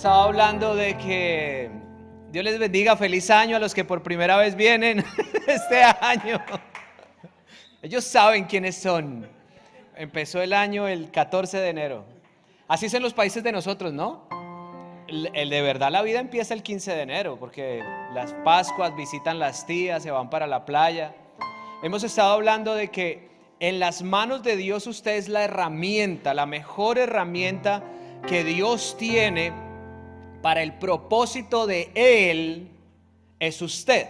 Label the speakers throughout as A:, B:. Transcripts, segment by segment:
A: estado hablando de que Dios les bendiga, feliz año a los que por primera vez vienen este año. Ellos saben quiénes son. Empezó el año el 14 de enero. Así es en los países de nosotros, ¿no? El de verdad la vida empieza el 15 de enero, porque las Pascuas visitan las tías, se van para la playa. Hemos estado hablando de que en las manos de Dios usted es la herramienta, la mejor herramienta que Dios tiene para el propósito de Él es usted.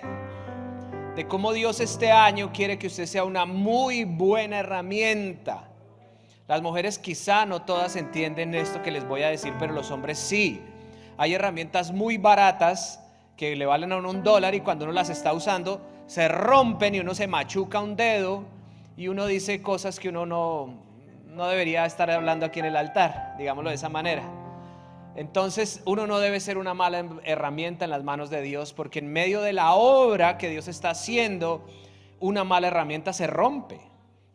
A: De cómo Dios este año quiere que usted sea una muy buena herramienta. Las mujeres quizá no todas entienden esto que les voy a decir, pero los hombres sí. Hay herramientas muy baratas que le valen a uno $1 y cuando uno las está usando se rompen y uno se machuca un dedo y uno dice cosas que uno no debería estar hablando aquí en el altar, digámoslo de esa manera. Entonces uno no debe ser una mala herramienta en las manos de Dios, porque en medio de la obra que Dios está haciendo, una mala herramienta se rompe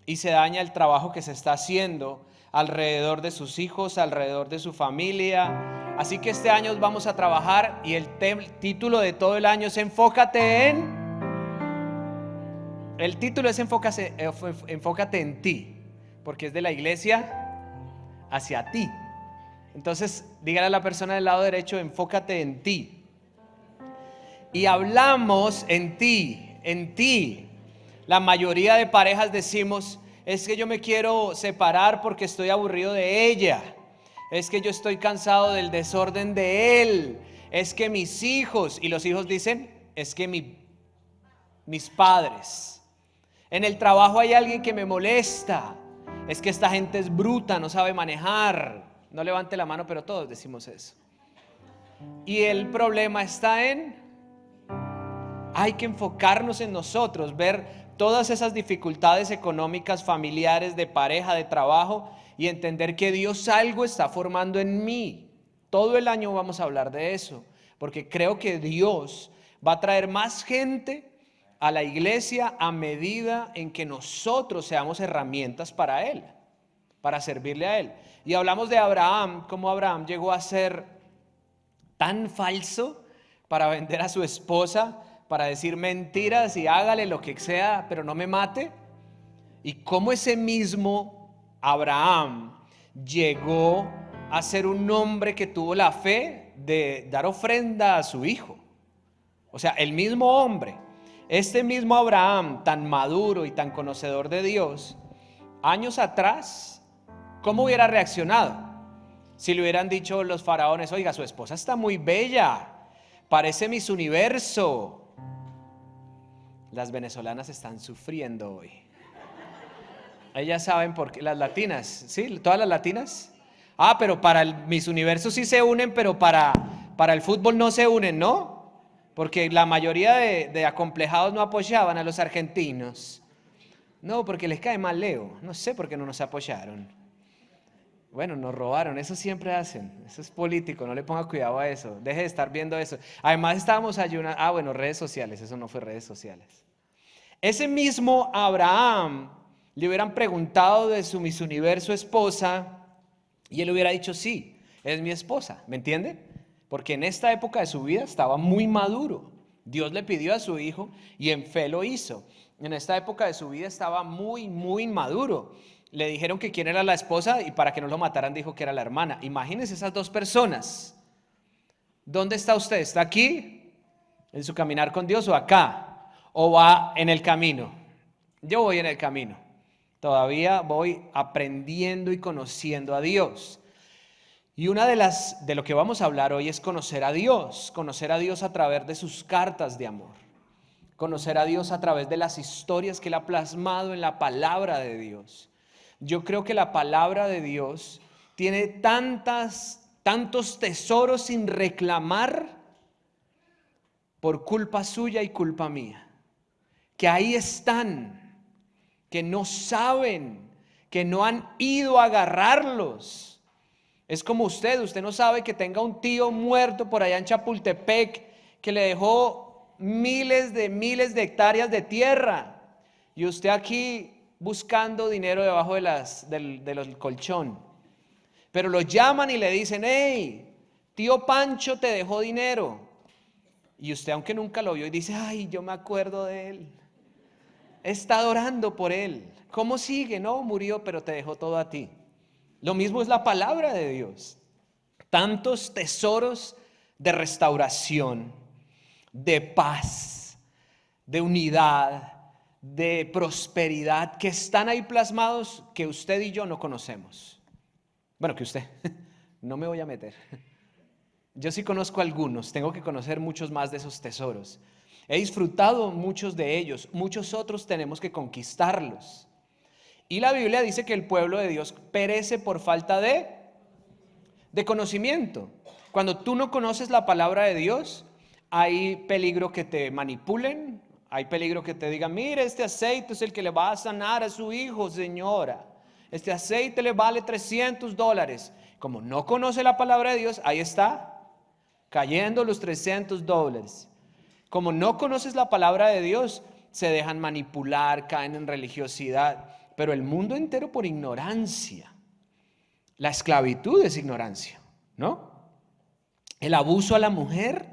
A: y se daña el trabajo que se está haciendo alrededor de sus hijos, alrededor de su familia. Así que este año vamos a trabajar y el título de todo el año es Enfócate en... El título es Enfócate en ti, porque es de la iglesia hacia ti. Entonces, dígale a la persona del lado derecho, enfócate en ti. Y hablamos en ti, en ti. La mayoría de parejas decimos, es que yo me quiero separar porque estoy aburrido de ella. Es que yo estoy cansado del desorden de él. Es que mis hijos, y los hijos dicen, es que mis padres. En el trabajo hay alguien que me molesta. Es que esta gente es bruta, no sabe manejar. No levante la mano, pero todos decimos eso. Y el problema está en, hay que enfocarnos en nosotros, ver todas esas dificultades económicas, familiares, de pareja, de trabajo, y entender que Dios algo está formando en mí. Todo el año vamos a hablar de eso, porque creo que Dios va a traer más gente a la iglesia a medida en que nosotros seamos herramientas para Él, para servirle a Él. Y hablamos de Abraham, cómo Abraham llegó a ser tan falso para vender a su esposa, para decir mentiras y hágale lo que sea, pero no me mate. Y cómo ese mismo Abraham llegó a ser un hombre que tuvo la fe de dar ofrenda a su hijo. O sea, el mismo hombre, este mismo Abraham tan maduro y tan conocedor de Dios, años atrás, ¿cómo hubiera reaccionado? Si le hubieran dicho los faraones, oiga, su esposa está muy bella, parece Miss Universo. Las venezolanas están sufriendo hoy. Ellas saben por qué, las latinas, ¿sí? ¿Todas las latinas? Ah, pero para el Miss Universo sí se unen, pero para el fútbol no se unen, ¿no? Porque la mayoría de acomplejados no apoyaban a los argentinos. No, porque les cae mal Leo. No sé por qué no nos apoyaron. Bueno, nos robaron, eso siempre hacen, eso es político, no le ponga cuidado a eso, deje de estar viendo eso. Además estábamos ayunando, bueno, redes sociales, eso no fue redes sociales. Ese mismo Abraham le hubieran preguntado de su Miss Universo esposa y él hubiera dicho, sí, es mi esposa, ¿me entiende? Porque en esta época de su vida estaba muy maduro, Dios le pidió a su hijo y en fe lo hizo. En esta época de su vida estaba muy, muy maduro. Le dijeron que quién era la esposa y para que no lo mataran dijo que era la hermana. Imagínense esas dos personas. ¿Dónde está usted? ¿Está aquí en su caminar con Dios o acá? ¿O va en el camino? Yo voy en el camino. Todavía voy aprendiendo y conociendo a Dios. Y una de lo que vamos a hablar hoy es conocer a Dios a través de sus cartas de amor. Conocer a Dios a través de las historias que Él ha plasmado en la palabra de Dios. Yo creo que la palabra de Dios tiene tantos tesoros sin reclamar por culpa suya y culpa mía. Que ahí están, que no saben, que no han ido a agarrarlos. Es como usted no sabe que tenga un tío muerto por allá en Chapultepec que le dejó miles de hectáreas de tierra y usted aquí buscando dinero debajo de los colchón. Pero lo llaman y le dicen, hey, tío Pancho te dejó dinero. Y usted, aunque nunca lo vio, y dice, ay, yo me acuerdo de él. He estado orando por él. ¿Cómo sigue? No, murió, pero te dejó todo a ti. Lo mismo es la palabra de Dios. Tantos tesoros de restauración, de paz, de unidad, de prosperidad que están ahí plasmados que usted y yo no conocemos. Bueno, que usted, no me voy a meter. Yo sí conozco algunos, tengo que conocer muchos más de esos tesoros. He disfrutado muchos de ellos, muchos otros tenemos que conquistarlos. Y la Biblia dice que el pueblo de Dios perece por falta de conocimiento. Cuando tú no conoces la palabra de Dios, hay peligro que te manipulen, hay peligro que te digan, mire, este aceite es el que le va a sanar a su hijo, señora. Este aceite le vale $300. Como no conoce la palabra de Dios, ahí está, cayendo los $300. Como no conoces la palabra de Dios, se dejan manipular, caen en religiosidad, pero el mundo entero por ignorancia. La esclavitud es ignorancia, ¿no? El abuso a la mujer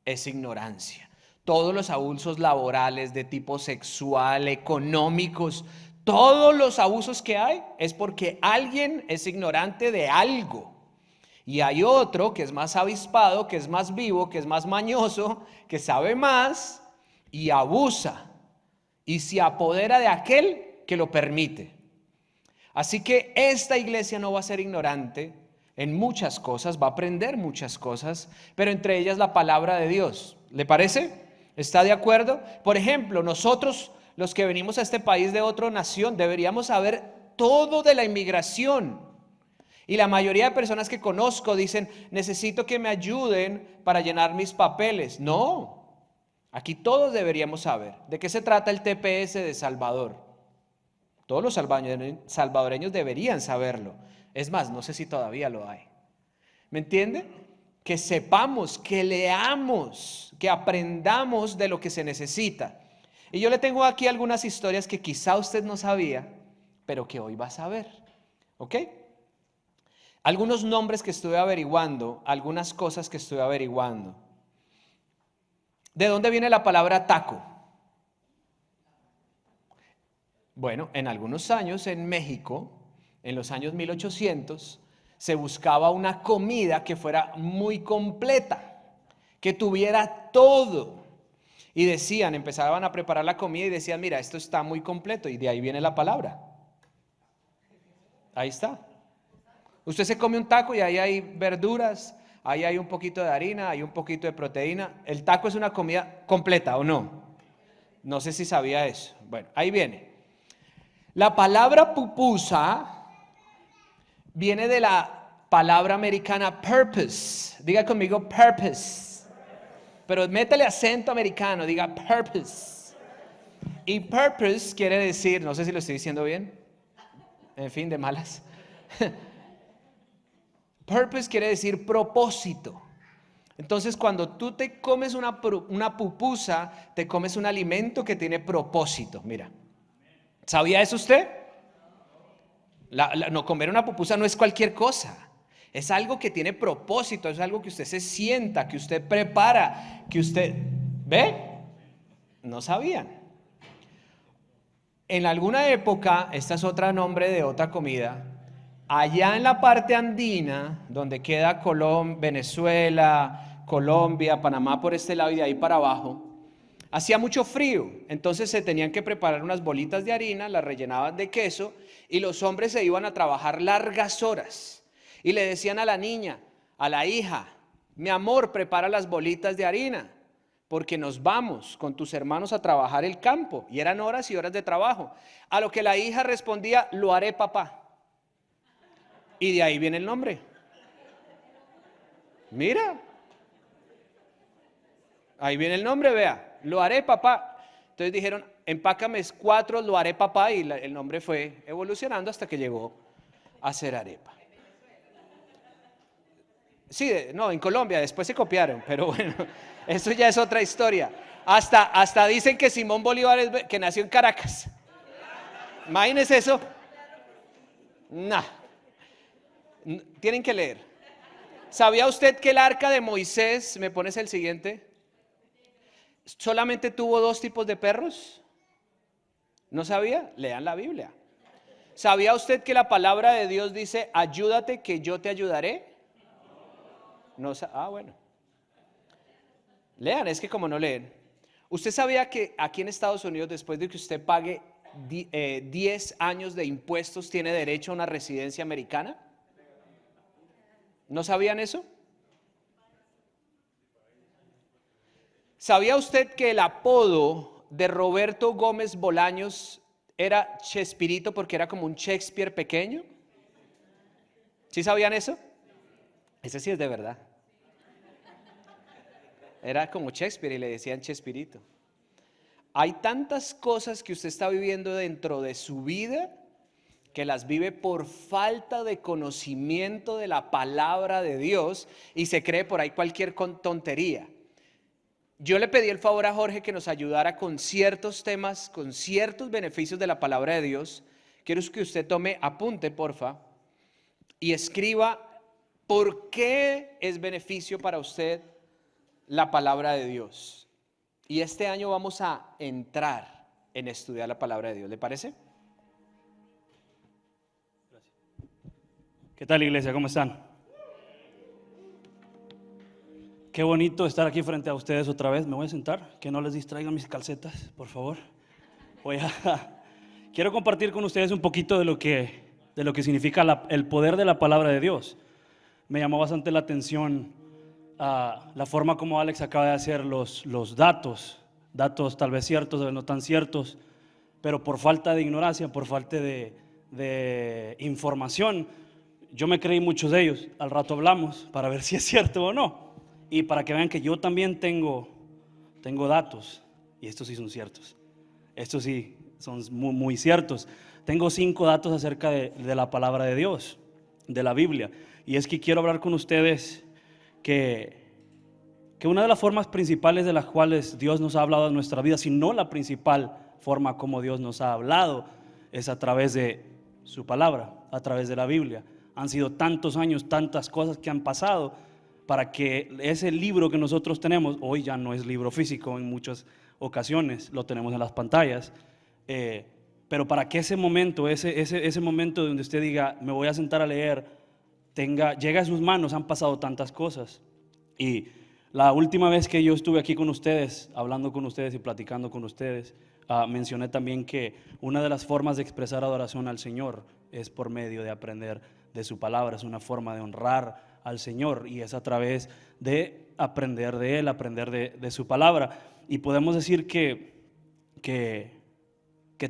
A: es ignorancia. Todos los abusos laborales de tipo sexual, económicos, todos los abusos que hay es porque alguien es ignorante de algo. Y hay otro que es más avispado, que es más vivo, que es más mañoso, que sabe más y abusa y se apodera de aquel que lo permite. Así que esta iglesia no va a ser ignorante en muchas cosas, va a aprender muchas cosas, pero entre ellas la palabra de Dios. ¿Le parece? ¿Está de acuerdo? Por ejemplo, nosotros los que venimos a este país de otra nación deberíamos saber todo de la inmigración. Y la mayoría de personas que conozco dicen, necesito que me ayuden para llenar mis papeles. No, aquí todos deberíamos saber. ¿De qué se trata el TPS de Salvador? Todos los salvadoreños deberían saberlo. Es más, no sé si todavía lo hay. ¿Me entiende? Que sepamos, que leamos, que aprendamos de lo que se necesita. Y yo le tengo aquí algunas historias que quizá usted no sabía, pero que hoy va a saber. ¿Ok? Algunos nombres que estuve averiguando, algunas cosas que estuve averiguando. ¿De dónde viene la palabra taco? Bueno, en algunos años en México, en los años 1800, se buscaba una comida que fuera muy completa, que tuviera todo. Y decían, empezaban a preparar la comida y decían, mira, esto está muy completo. Y de ahí viene la palabra. Ahí está. Usted se come un taco y ahí hay verduras, ahí hay un poquito de harina, hay un poquito de proteína. El taco es una comida completa, ¿o no? No sé si sabía eso. Bueno, ahí viene. La palabra pupusa viene de la palabra americana purpose. Diga conmigo purpose. Pero métele acento americano, diga purpose. Y purpose quiere decir, no sé si lo estoy diciendo bien, en fin, de malas. Purpose quiere decir propósito. Entonces, cuando tú te comes una pupusa, te comes un alimento que tiene propósito. Mira, ¿sabía eso usted? No, comer una pupusa no es cualquier cosa. Es algo que tiene propósito, es algo que usted se sienta, que usted prepara, que usted... ¿Ve? No sabían. En alguna época, esta es otro nombre de otra comida, allá en la parte andina, donde queda Venezuela, Colombia, Panamá por este lado y de ahí para abajo, hacía mucho frío, entonces se tenían que preparar unas bolitas de harina, las rellenaban de queso y los hombres se iban a trabajar largas horas y le decían a la niña, a la hija, mi amor, prepara las bolitas de harina porque nos vamos con tus hermanos a trabajar el campo, y eran horas y horas de trabajo. A lo que la hija respondía, lo haré, papá. Y de ahí viene el nombre. Mira, ahí viene el nombre, vea, lo haré, papá. Entonces dijeron, empácame 4, lo haré, papá, y el nombre fue evolucionando hasta que llegó a ser arepa. Sí, no, en Colombia, después se copiaron, pero bueno, eso ya es otra historia. Hasta dicen que Simón Bolívar, que nació en Caracas. Imagínense eso. Nah. Tienen que leer. ¿Sabía usted que el arca de Moisés, me pones el siguiente, solamente tuvo 2 tipos de perros? ¿No sabía? Lean la Biblia. ¿Sabía usted que la palabra de Dios dice, ayúdate que yo te ayudaré? No, bueno. Lean, es que como no leen. ¿Usted sabía que aquí en Estados Unidos, después de que usted pague 10 años de impuestos, tiene derecho a una residencia americana? ¿No sabían eso? ¿Sabía usted que el apodo de Roberto Gómez Bolaños era Chespirito porque era como un Shakespeare pequeño? ¿Sí sabían eso? Ese sí es de verdad. Era como Shakespeare y le decían Chespirito. Hay tantas cosas que usted está viviendo dentro de su vida que las vive por falta de conocimiento de la palabra de Dios y se cree por ahí cualquier tontería. Yo le pedí el favor a Jorge que nos ayudara con ciertos temas, con ciertos beneficios de la palabra de Dios. Quiero que usted tome apunte, porfa, y escriba por qué es beneficio para usted la palabra de Dios. Y este año vamos a entrar en estudiar la palabra de Dios, ¿le parece?
B: ¿Qué tal, iglesia? ¿Cómo están? Qué bonito estar aquí frente a ustedes otra vez. Me voy a sentar, que no les distraigan mis calcetas, por favor. Quiero compartir con ustedes un poquito de lo que significa el poder de la palabra de Dios. Me llamó bastante la atención la forma como Alex acaba de hacer los datos tal vez ciertos, tal vez no tan ciertos, pero por falta de ignorancia, por falta de información, yo me creí muchos de ellos. Al rato hablamos para ver si es cierto o no. Y para que vean que yo también tengo datos, y estos sí son ciertos. Estos sí son muy, muy ciertos. Tengo 5 datos acerca de la palabra de Dios, de la Biblia. Y es que quiero hablar con ustedes que una de las formas principales de las cuales Dios nos ha hablado en nuestra vida, si no la principal forma como Dios nos ha hablado, es a través de su palabra, a través de la Biblia. Han sido tantos años, tantas cosas que han pasado para que ese libro que nosotros tenemos, hoy ya no es libro físico, en muchas ocasiones lo tenemos en las pantallas, pero para que ese momento, ese momento donde usted diga, me voy a sentar a leer, llegue a sus manos, han pasado tantas cosas. Y la última vez que yo estuve aquí con ustedes, hablando con ustedes y platicando con ustedes, mencioné también que una de las formas de expresar adoración al Señor es por medio de aprender de su palabra. Es una forma de honrar al Señor y es a través de aprender de Él, aprender de su palabra. Y podemos decir que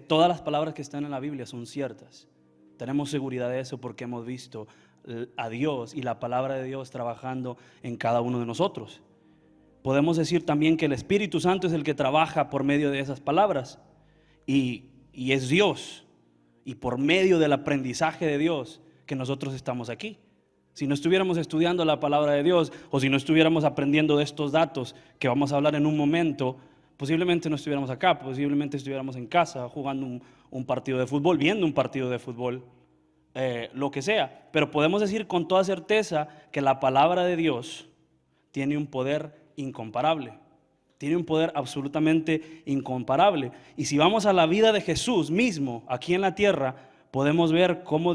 B: todas las palabras que están en la Biblia son ciertas. Tenemos seguridad de eso porque hemos visto a Dios y la palabra de Dios trabajando en cada uno de nosotros. Podemos decir también que el Espíritu Santo es el que trabaja por medio de esas palabras y es Dios, y por medio del aprendizaje de Dios que nosotros estamos aquí. Si no estuviéramos estudiando la palabra de Dios o si no estuviéramos aprendiendo de estos datos que vamos a hablar en un momento, posiblemente no estuviéramos acá, posiblemente estuviéramos en casa jugando un partido de fútbol, viendo un partido de fútbol, lo que sea. Pero podemos decir con toda certeza que la palabra de Dios tiene un poder incomparable. Tiene un poder absolutamente incomparable. Y si vamos a la vida de Jesús mismo, aquí en la tierra, podemos ver cómo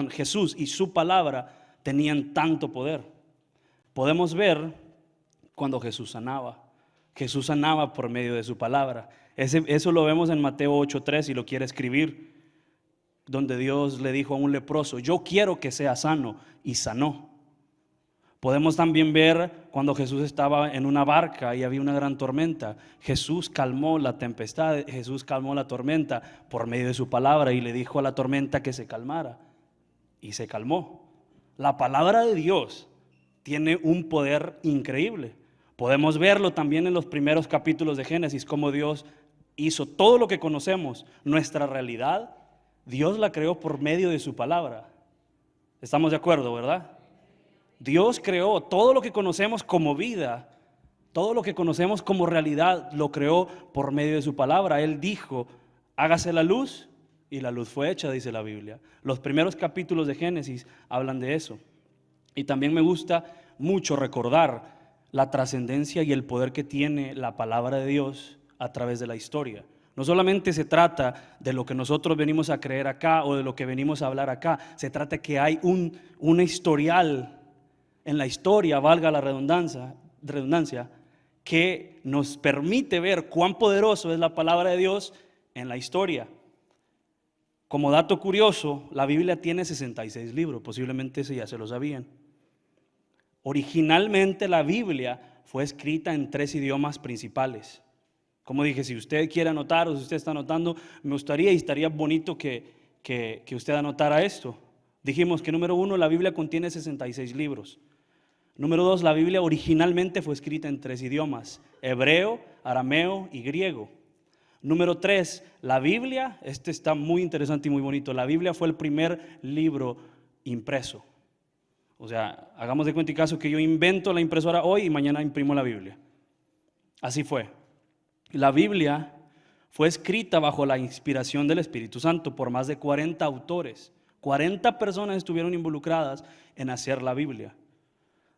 B: Jesús y su palabra tenían tanto poder. Podemos ver cuando Jesús sanaba. Jesús sanaba por medio de su palabra. Eso lo vemos en Mateo 8:3, si lo quiere escribir, donde Dios le dijo a un leproso, yo quiero que sea sano, y sanó. Podemos también ver cuando Jesús estaba en una barca y había una gran tormenta. Jesús calmó la tempestad, Jesús calmó la tormenta por medio de su palabra y le dijo a la tormenta que se calmara. Y se calmó. La palabra de Dios tiene un poder increíble. Podemos verlo también en los primeros capítulos de Génesis, cómo Dios hizo todo lo que conocemos. Nuestra realidad, Dios la creó por medio de su palabra. ¿Estamos de acuerdo, verdad? Dios creó todo lo que conocemos como vida, todo lo que conocemos como realidad, lo creó por medio de su palabra. Él dijo, hágase la luz, y la luz fue hecha, dice la Biblia. Los primeros capítulos de Génesis hablan de eso. Y también me gusta mucho recordar la trascendencia y el poder que tiene la palabra de Dios a través de la historia. No solamente se trata de lo que nosotros venimos a creer acá o de lo que venimos a hablar acá, se trata que hay un historial en la historia, valga la redundancia, que nos permite ver cuán poderoso es la palabra de Dios en la historia. Como dato curioso, la Biblia tiene 66 libros, posiblemente ese ya se lo sabían. Originalmente la Biblia fue escrita en 3 idiomas principales. Como dije, si usted quiere anotar o si usted está anotando, me gustaría y estaría bonito que usted anotara esto. Dijimos que número 1, la Biblia contiene 66 libros. Número 2, la Biblia originalmente fue escrita en 3 idiomas: hebreo, arameo y griego. Número 3, la Biblia, este está muy interesante y muy bonito, la Biblia fue el primer libro impreso. O sea, hagamos de cuenta y caso que yo invento la impresora hoy y mañana imprimo la Biblia. Así fue. La Biblia fue escrita bajo la inspiración del Espíritu Santo por más de 40 autores. 40 personas estuvieron involucradas en hacer la Biblia.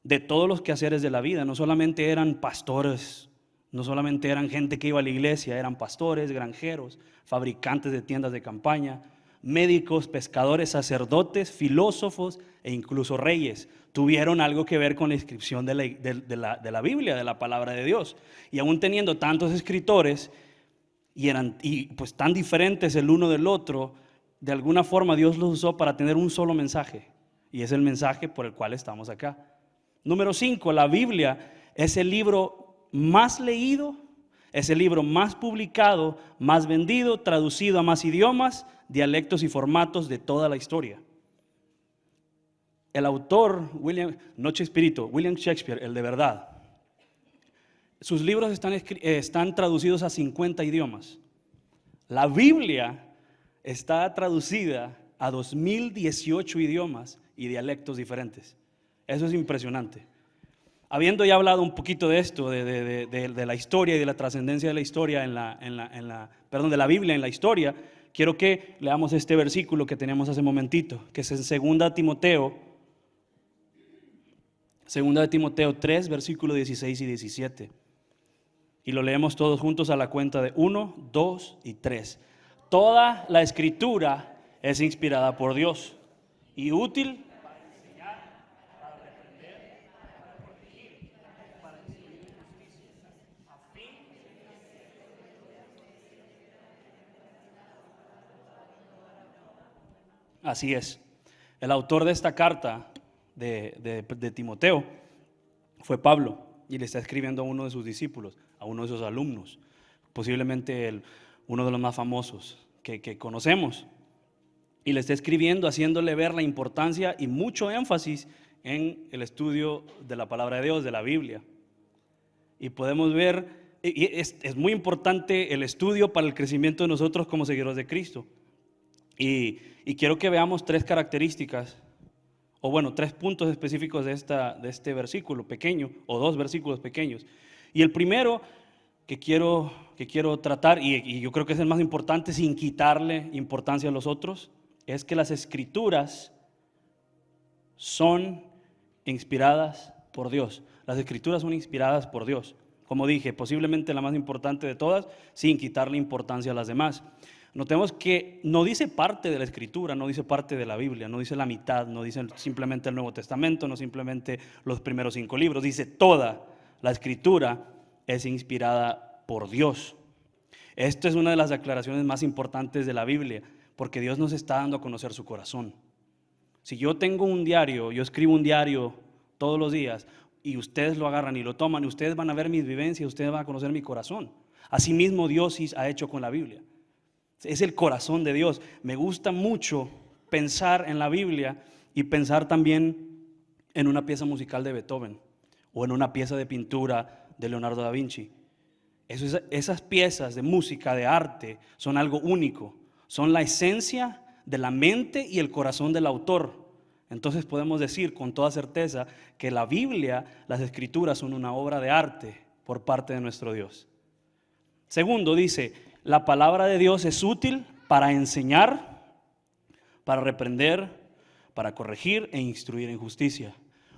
B: De todos los quehaceres de la vida, no solamente eran pastores, no solamente eran gente que iba a la iglesia, eran pastores, granjeros, fabricantes de tiendas de campaña, médicos, pescadores, sacerdotes, filósofos e incluso reyes. Tuvieron algo que ver con la inscripción de la Biblia, de la palabra de Dios. Y aún teniendo tantos escritores y pues tan diferentes el uno del otro, de alguna forma Dios los usó para tener un solo mensaje. Y es el mensaje por el cual estamos acá. Número 5, la Biblia es el libro más leído, es el libro más publicado, más vendido, traducido a más idiomas, dialectos y formatos de toda la historia. El autor, William Shakespeare, el de verdad, sus libros están traducidos a 50 idiomas. La Biblia está traducida a 2018 idiomas y dialectos diferentes. Eso es impresionante. Habiendo ya hablado un poquito de esto, de la historia y de la trascendencia de la historia de la Biblia en la historia, quiero que leamos este versículo que teníamos hace momentito, que es en 2 de Timoteo 3, versículos 16 y 17. Y lo leemos todos juntos a la cuenta de 1, 2 y 3. Toda la escritura es inspirada por Dios y útil para enseñar, para reprender, para corregir, para instruir en justicia, a fin de... Así es. El autor de esta carta de Timoteo fue Pablo, y le está escribiendo a uno de sus discípulos, a uno de sus alumnos, posiblemente uno de los más famosos que conocemos. Y le está escribiendo haciéndole ver la importancia y mucho énfasis en el estudio de la palabra de Dios, de la Biblia. Y podemos ver, y es muy importante el estudio para el crecimiento de nosotros como seguidores de Cristo. Y quiero que veamos 3 características, o bueno, 3 puntos específicos de este versículo pequeño, o 2 versículos pequeños. Y el primero que quiero tratar, y yo creo que es el más importante sin quitarle importancia a los otros, es que las escrituras son inspiradas por Dios. Las escrituras son inspiradas por Dios. Como dije, posiblemente la más importante de todas, sin quitarle importancia a las demás. Notemos que no dice parte de la escritura, no dice parte de la Biblia, no dice la mitad, no dice simplemente el Nuevo Testamento, no simplemente los primeros 5 libros, dice toda la escritura es inspirada por Dios. Esto es una de las declaraciones más importantes de la Biblia, porque Dios nos está dando a conocer su corazón. Si yo tengo un diario, yo escribo un diario todos los días, y ustedes lo agarran y lo toman, y ustedes van a ver mis vivencias, ustedes van a conocer mi corazón. Asimismo Dios ha hecho con la Biblia. Es el corazón de Dios. Me gusta mucho pensar en la Biblia y pensar también en una pieza musical de Beethoven o en una pieza de pintura de Leonardo da Vinci. Esas piezas de música, de arte, son algo único. Son la esencia de la mente y el corazón del autor. Entonces podemos decir con toda certeza que la Biblia, las escrituras, son una obra de arte por parte de nuestro Dios. Segundo, dice, la palabra de Dios es útil para enseñar, para reprender, para corregir e instruir en justicia.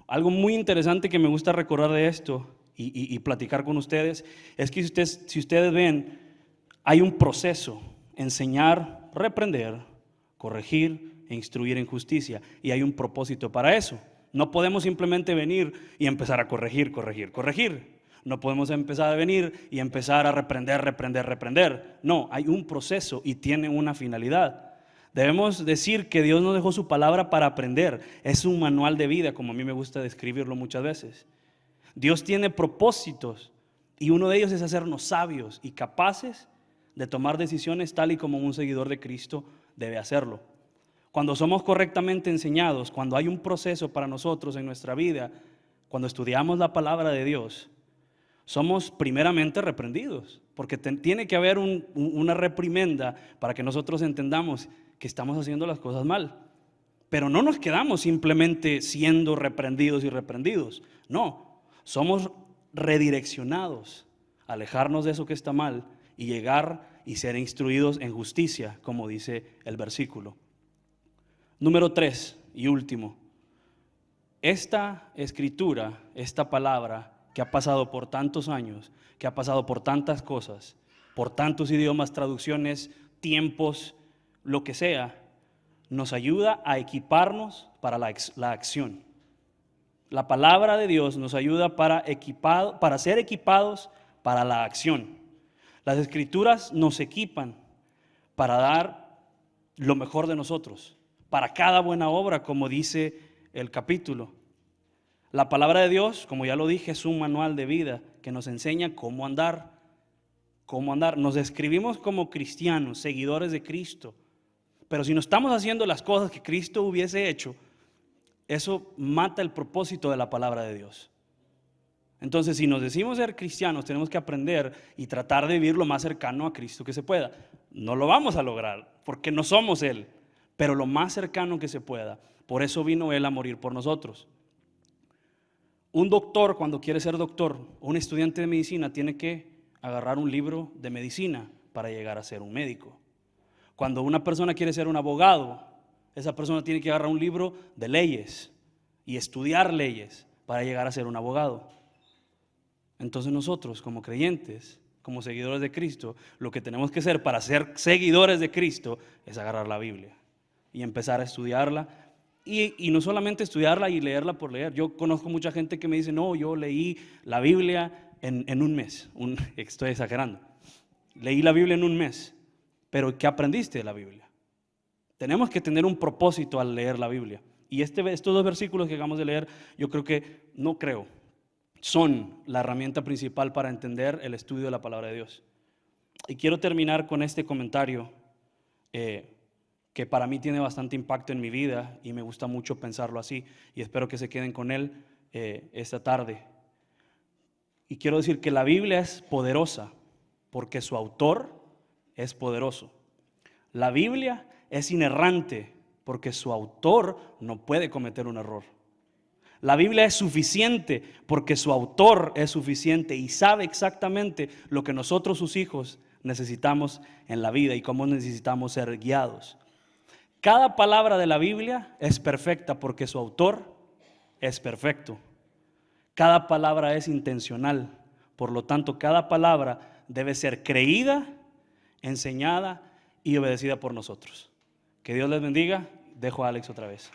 B: Algo muy interesante que me gusta recordar de esto y platicar con ustedes es que si ustedes ven, hay un proceso: enseñar, reprender, corregir e instruir en justicia, y hay un propósito para eso. No podemos simplemente venir y empezar a corregir. No podemos empezar a venir y empezar a reprender. No, hay un proceso y tiene una finalidad. Debemos decir que Dios nos dejó su palabra para aprender. Es un manual de vida, como a mí me gusta describirlo muchas veces. Dios tiene propósitos y uno de ellos es hacernos sabios y capaces de tomar decisiones tal y como un seguidor de Cristo debe hacerlo. Cuando somos correctamente enseñados, cuando hay un proceso para nosotros en nuestra vida, cuando estudiamos la palabra de Dios, somos primeramente reprendidos, porque tiene que haber una reprimenda para que nosotros entendamos que estamos haciendo las cosas mal. Pero no nos quedamos simplemente siendo reprendidos. No, somos redireccionados a alejarnos de eso que está mal y llegar y ser instruidos en justicia, como dice el versículo. Número 3 y último. Esta escritura, esta palabra que ha pasado por tantos años, que ha pasado por tantas cosas, por tantos idiomas, traducciones, tiempos, lo que sea, nos ayuda a equiparnos para la acción. La palabra de Dios nos ayuda para ser equipados para la acción. Las escrituras nos equipan para dar lo mejor de nosotros, para cada buena obra, como dice el capítulo. La palabra de Dios, como ya lo dije, es un manual de vida que nos enseña cómo andar. Nos describimos como cristianos, seguidores de Cristo. Pero si no estamos haciendo las cosas que Cristo hubiese hecho, eso mata el propósito de la palabra de Dios. Entonces, si nos decimos ser cristianos, tenemos que aprender y tratar de vivir lo más cercano a Cristo que se pueda. No lo vamos a lograr, porque no somos Él, pero lo más cercano que se pueda. Por eso vino Él a morir por nosotros. Un doctor, cuando quiere ser doctor, un estudiante de medicina, tiene que agarrar un libro de medicina para llegar a ser un médico. Cuando una persona quiere ser un abogado, esa persona tiene que agarrar un libro de leyes y estudiar leyes para llegar a ser un abogado. Entonces nosotros, como creyentes, como seguidores de Cristo, lo que tenemos que hacer para ser seguidores de Cristo es agarrar la Biblia y empezar a estudiarla. Y no solamente estudiarla y leerla por leer. Yo conozco mucha gente que me dice, no, yo leí la Biblia en un mes. Estoy exagerando. Leí la Biblia en un mes. Pero ¿qué aprendiste de la Biblia? Tenemos que tener un propósito al leer la Biblia. Y estos dos versículos que acabamos de leer, son la herramienta principal para entender el estudio de la palabra de Dios. Y quiero terminar con este comentario que para mí tiene bastante impacto en mi vida y me gusta mucho pensarlo así, y espero que se queden con él esta tarde. Y quiero decir que la Biblia es poderosa porque su autor es poderoso. La Biblia es inerrante porque su autor no puede cometer un error. La Biblia es suficiente porque su autor es suficiente y sabe exactamente lo que nosotros, sus hijos, necesitamos en la vida y cómo necesitamos ser guiados. Cada palabra de la Biblia es perfecta porque su autor es perfecto. Cada palabra es intencional, por lo tanto, cada palabra debe ser creída, enseñada y obedecida por nosotros. Que Dios les bendiga. Dejo a Alex otra vez.